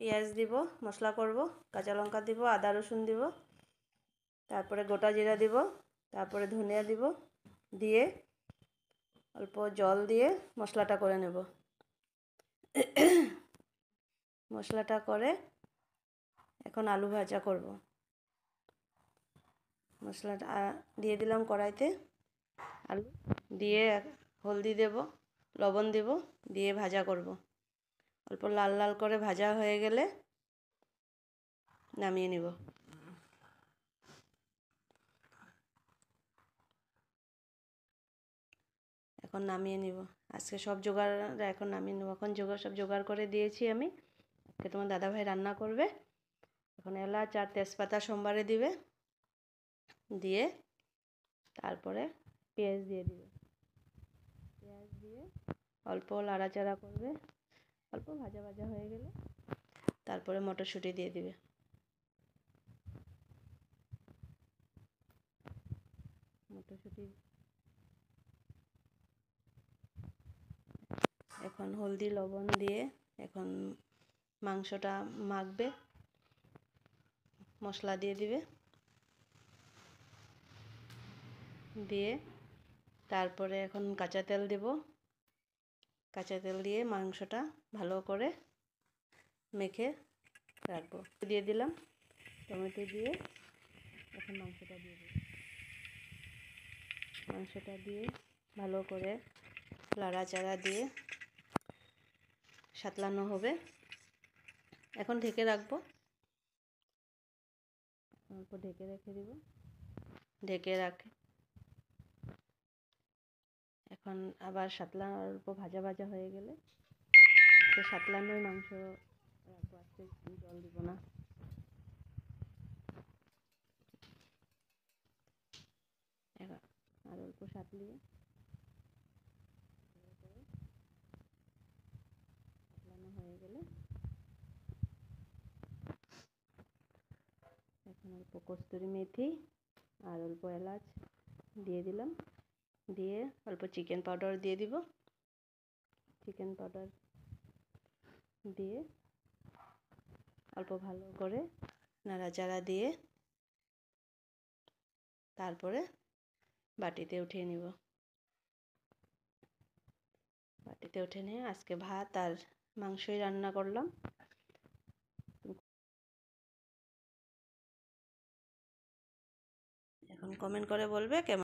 পেঁয়াজ দিব, মশলা করব, কাঁচা লঙ্কা দিব, আদা রসুন দিব, তারপরে গোটা জিরা দিব, তারপরে ধনিয়া দিব, দিয়ে অল্প জল দিয়ে মশলাটা করে নেব। মশলাটা করে এখন আলু ভাজা করব। মশলাটা দিয়ে দিলাম কড়াইতে, আলু দিয়ে হলদি দেব, লবণ দেব, দিয়ে ভাজা করব। অল্প লাল লাল করে ভাজা হয়ে গেলে নামিয়ে নেব। এখন নামিয়ে নিব। আজকে সব জোগাড় এখন নামিয়ে নেব। এখন সব জোগাড় করে দিয়েছি আমি। আজকে তোমার দাদাভাই রান্না করবে। এখন এলাচ আর তেজপাতা সোমবারে দিবে, দিয়ে তারপরে পেঁয়াজ দিয়ে দিবে। পেঁয়াজ দিয়ে অল্প নাড়াচাড়া করবে, অল্প ভাজা ভাজা হয়ে গেলে তারপরে মটরশুঁটি দিয়ে দিবে। মটরশুঁটি এখন হলদি লবণ দিয়ে এখন মাংসটা মাখবে, মশলা দিয়ে দিবে, দিয়ে তারপরে এখন কাঁচা তেল দেব। কাঁচা তেল দিয়ে মাংসটা ভালো করে মেখে রাখবো। দিয়ে দিলাম টমেটো দিয়ে এখন মাংসটা দিয়ে দেব। মাংসটা দিয়ে ভালো করে নাড়াচাড়া দিয়ে সাতলানো হবে। এখন ঢেকে রাখবো, অল্প ঢেকে রেখে দিব। ঢেকে রাখে এখন আবার সাতলানো, অল্প ভাজা ভাজা হয়ে গেলে আজকে সাতলানোই মাংস রাখবো, আজকে জল দিব না। আর অল্প সাতলিয়ে সাতলানো হয়ে গেলে এখন অল্প কস্তুরি মেথি আর অল্প এলাচ দিয়ে দিলাম, দিয়ে অল্প চিকেন পাউডার দিয়ে দিব। চিকেন পাউডার দিয়ে অল্প ভালো করে নাড়াচাড়া দিয়ে তারপরে বাটিতে উঠিয়ে নিব। বাটিতে উঠে নিয়ে আজকে ভাত আর মাংসই রান্না করলাম। এখন কমেন্ট করে বলবে কেমন